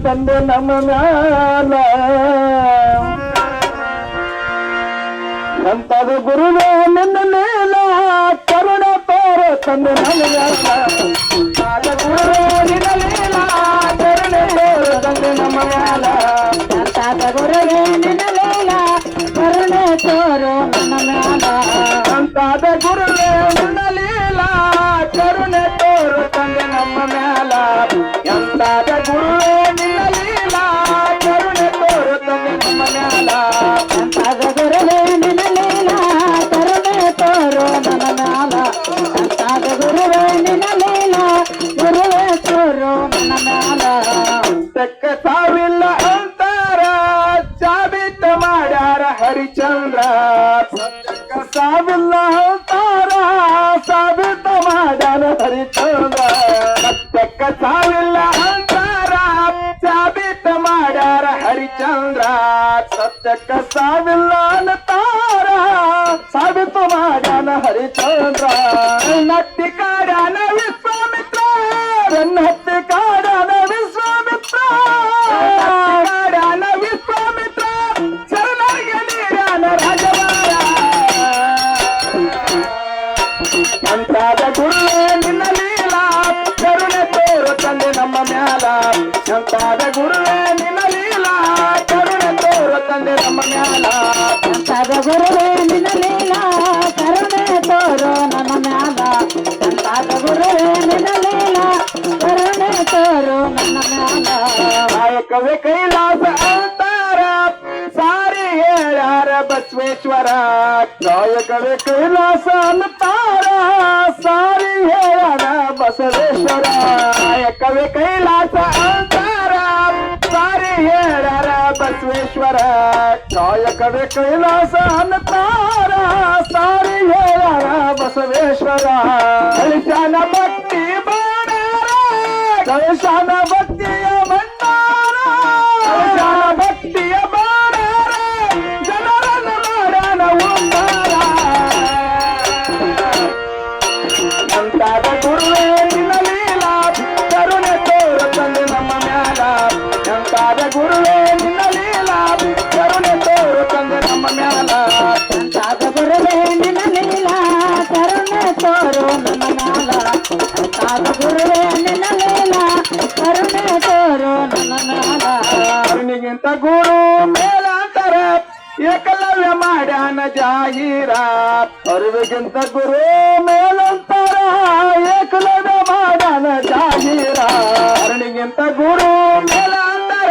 ತಂದೆ ನಮ್ಮ ಮ್ಯಾಲ ಎಂತದು ಗುರುವೇ ನಿನ್ನ ಮೇಲ ಕರುಣ ತೋರ ತಂದೆ ನಮ್ಮ ಮ್ಯಾಲ ಗುರುವೇ ನಿನ್ನ ಮೇಲ ಕರುಣೆ ತೋರ ತಂದೆ ನಮ್ಮ ಮ್ಯಾಲ ಎಂತಾದ ಗುರುವೇ ನಿನ್ನ ಮೇಲ ಕರುಣೆ ತೋರು ನನ್ನ ಮ್ಯಾಲ ಎಂತಾದ ಗುರುವೇ ನಿನ್ನ ಲೀಲ ಕರುಣೆ ತೋರು ತಂದೆ ನಮ್ಮ ಮ್ಯಾಲ ಎಂತಾದ ಗುರುವೇ ನಿನ್ನ ಲೀಲ ಕರುಣೆ ತೋರು ತಂದೆ ನಮ್ಮ ಮ್ಯಾಲ ಎಂತಾದ ಗುರುವೇ ನಿನ್ನ ಲೀಲ ಕರುಣೆ ತೋರು ನನ್ನ ಮ್ಯಾಲ ಎಂತಾದ ಗುರುವೇ ನಿನ್ನ ಲೀಲ ಗುರುವೇ ತೋರು ನನ್ನ ಮ್ಯಾಲ ತೆಕ್ಕ ಸಾವಿಲ್ಲ ಅಂತಾರ ಸಾಬೀತ ಮಾಡ್ಯಾರ ಹರಿಚಂದ್ರ ತೆಕ್ಕ ಸಾವಿಲ್ಲ ಅಂತಾರ ಸಾಬೀತ ಮಾಡ್ಯಾರ ಹರಿಚಂದ್ರ ತೆಕ್ಕ ಸಾವಿಲ್ಲ ಅಂತಾರ ಸಾಬೀತ ಮಾಡ್ಯಾರ ಹರಿಚಂದ್ರ ಸತ್ಯಕ್ಕ ಸಾವಿಲ್ಲ ಅಂತಾರ ಸಾಬೀತ ಮಾಡ್ಯಾನ ಹರಿಚಂದ್ರ ನಟ್ಟಿ ಕಾಡ್ಯಾನ ವಿಶ್ವಾಮಿತ್ರ ನಟ್ಟಿ ಕಾಡ್ಯಾನ ವಿಶ್ವಾಮಿತ್ರ ಕಾಡ್ಯಾನ ವಿಶ್ವಾಮಿತ್ರ ಶರಣರಿಗೆ ನೀಡ್ಯಾನ ರಾಜವಾರ ಎಂತಾದ ಗುರುವೇ ನಿನ್ನ ಲೀಲ ಕರುಣೆ ತೋರು ತಂದೆ ನಮ್ಮ ಮ್ಯಾಲ ಎಂತಾದ ಗುರುವೇ ನಿನ್ನ ಲೀಲ ಕರುಣೆ ತೋರು ತಂದೆ ನಮ್ಮ ಮ್ಯಾಲ ಎಂತಾದ ಗುರುವೇ ನಿನ್ನ ಲೀಲ ಕರುಣೆ ತೋರು ನನ್ನ ಮ್ಯಾಲ ಎಂತಾದ ಗುರುವೇ ನಿನ್ನ ಲೀಲ ಕರುಣೆ ತೋರು ನನ್ನ ಮ್ಯಾಲ ಕಾಯಕವೇ ಕೈಲಾಸ ಅಂತಾರ ಸಾರಿ ಹೇಳ್ಯಾರ ಬಸವೇಶ್ವರ ಕಾಯಕವೇ ಕೈಲಾಸ ಅಂತಾರ ಸಾರಿ ಹೇಳ್ಯಾರ ಬಸವೇಶ್ವರ ಕಾಯಕವೇ ಕೈಲಾಸ ಅಂತಾರ ಸಾರಿ ಹೇಳ್ಯಾರ ಬಸವೇಶ್ವರ ಕಾಯಕವೇ ಕೈಲಾಸ ಅಂತಾರ ಸಾರಿ ಹೇಳ್ಯಾರ ಬಸವೇಶ್ವರ ಕಳಿಸಾನ ಭಕ್ತಿ ಬಾಣಾರ ಕಳಿಸಾನ ಭಕ್ತಿಯ ಭಂಡಾರ ಕಳಿಸಾನ ಭಕ್ತಿಯ ಬಾಣಾರ ಜನರನ್ನು ಮಾಡ್ಯಾನ ಉದ್ಧಾರ ಎಂತಾದ ಗುರುವೇ ನಿನ್ನ ಲೀಲ ಕರುಣೆ ತೋರ ತಂದೆ ನಮ್ಮ ಮ್ಯಾಲ ಎಂತಾದ ಗುರುವೇ ನಿನ್ನ ಲೀಲ ಕರುಣೆ ತೋರ ತಂದೆ ನಮ್ಮ ಮ್ಯಾಲ ಎಂತಾದ ಗುರುವೇ ನಿನ್ನ ಲೀಲ ಕರುಣೆ ತೋರು ನನ್ನ ಮ್ಯಾಲ ಎಂತಾದ ಗುರುವೇ ನಿನ್ನ ಲೀಲ ಕರುಣೆ ತೋರು ನನ್ನ ಮ್ಯಾಲ ಕರುಣಿಗಿಂತ ಗುರು ಮೇಲಾಂತರ ಏಕಲವ್ಯ ಮಾಡ್ಯಾನ ಜಾಹೀರ ಅರಿವಿಗಿಂತ ಗುರು ಮೇಲಂತರ ಏಕಲವ್ಯ ಮಾಡ್ಯಾನ ಜಾಹೀರ ಕರುಣಿಗಿಂತ ಗುರು ಮೇಲಾಂತರ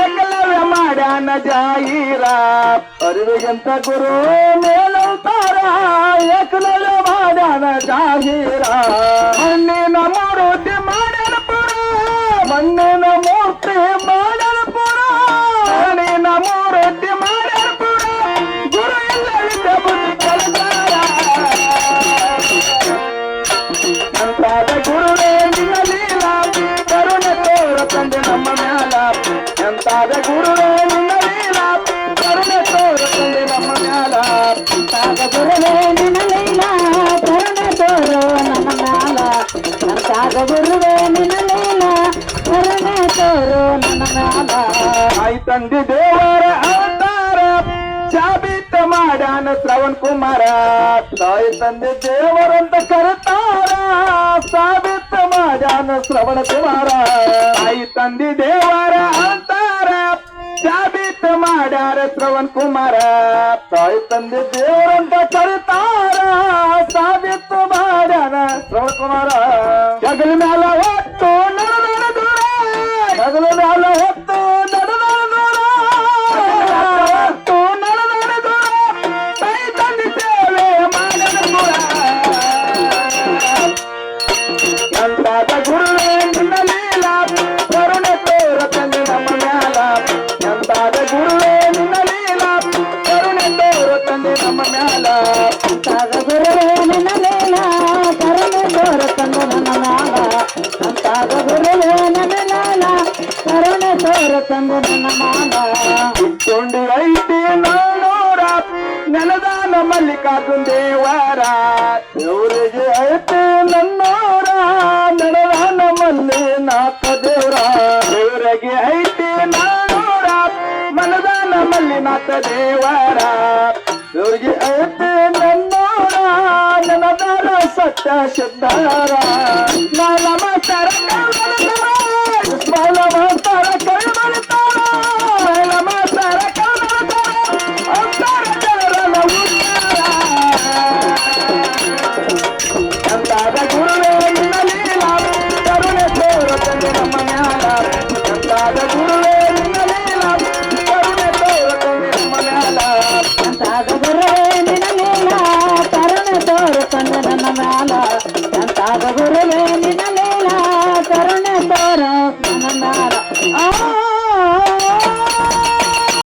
ಏಕಲವ್ಯ ಮಾಡ್ಯಾನ ಜಾಹೀರ ಅರಿವಿಗಿಂತ ಗುರು ಮೇಲಂತರ ಏಕಲವ್ಯ ಮಾಡ್ಯಾನ ಜಾಹೀರ ಮಣ್ಣಿನ ಮೂರ್ತಿ ಮಾಡ್ಯಾನ ಪುರ ಮಣ್ಣಿನ ಮೂರ್ತಿ ಮಾಡ್ಯಾನ ಪುರ ಮಣ್ಣಿನ ಮೂರ್ತಿ ಮಾಡ್ಯಾನ ಪುರ ಗುರು ಇಲ್ಲವಿದ್ದ ಬುದ್ಧಿ ಕಲಿತಾರ ಎಂತಾದ ಗುರುವೇ ನಿನ್ನ ಲೀಲ ಕರುಣೆ ತೋರ ತಂದೆ ನಮ್ಮ ಮ್ಯಾಲ ಎಂತಾದ ಗುರುವೇ ನಿನ್ನ ಲೀಲ ಕರುಣೆ ತೋರ ತಂದೆ ನಮ್ಮ ಮ್ಯಾಲ ಎಂತಾದ ಗುರುವೇ ನಿನ್ನ ಲೀಲ ಕರುಣೆ ತೋರು ನನ್ನ ಮ್ಯಾಲ ಎಂತಾದ ಗುರುವೇ ನಿನ್ನ ಲೀಲ ಕರುಣೆ ತೋರು ನನ್ನ ಮ್ಯಾಲ ತಾಯಿ ತಂದೆ ದೇವರ ಅವತಾರ ಸಾಬೀತ ಮಾಡ್ಯಾನ ಶ್ರವಣ್ ಕುಮಾರ ತಾಯಿ ತಂದೆ ದೇವರಂತ ಕರೆತಾರ ಸಾಬೀತ ಮಾಡ್ಯಾನ ಶ್ರವಣ ಕುಮಾರ ತಾಯಿ ತಂದೆ ದೇವರ ಅವತಾರ ಸಾಬೀತ ಮಾಡ್ಯಾರ ಶ್ರವಣ್ ಕುಮಾರ ತಾಯಿ ತಂದೆ ದೇವರಂತ ಕರೆತಾರ ಸಾಬೀತ ಮಾಡ್ಯಾನ ಶ್ರವಣ ಕುಮಾರ ಜಗಲ ಮ್ಯಾಲ ಹೊತ್ತು ನಡೆದಾನ ದೂರ ಜಗಲ ಮ್ಯಾಲ ಹೊತ್ತು ನಡೆದಾನ ದೂರ ಹೊತ್ತು ನಡೆದಾನ ದೂರ ತಾಯಿ ತಂದೆ ಸೇವೆ ಮಾಡ್ಯಾನ ದೂರ ಎಂತಾದ ಗುರುವೇ ನಿನ್ನ ಲೀಲ ಕರುಣೆ ತೋರ ತಂದೆ ನಮ್ಮ ಮ್ಯಾಲ ಎಂತಾದ ಗುರುವೇ ನಿನ್ನ ಲೀಲ ಕರುಣೆ ತೋರ ತಂದೆ ನಮ್ಮ ಮ್ಯಾಲ ಎಂತಾದ ಗುರುವೇ ನಿನ್ನ ಲೀಲ ಕರುಣೆ ತೋರು ತಂದೆ ನನ್ನ ಮ್ಯಾಲ ಎಂತಾದ ಗುರುವೇ ನಿನ್ನ ಲೀಲ ಕರುಣೆ ತೋರು ತಂದೆ ನನ್ನ ಮ್ಯಾಲ ಇಟ್ಕೊಂಡು ಐತಿ ನಾನೂರ ನೆನದಾನ ಮಲ್ಲಿಕಾರ್ಜುನ್ ದೇವರ ದೇವರಿಗೆ ಐತಿ ನನ್ನೋರ ನೆನದಾನ ಮಲ್ಲಿ ನಾಥ ದೇವರ ದೇವರಿಗೆ ಅಂತ ದೇವರ ಇವ್ರಿಗೆ ಐತೆ ನನ್ನೋರ ನೆನದಾರ ಸತ್ಯ ಸಿದ್ಧಾರ ನಮಸ್ಕಾರ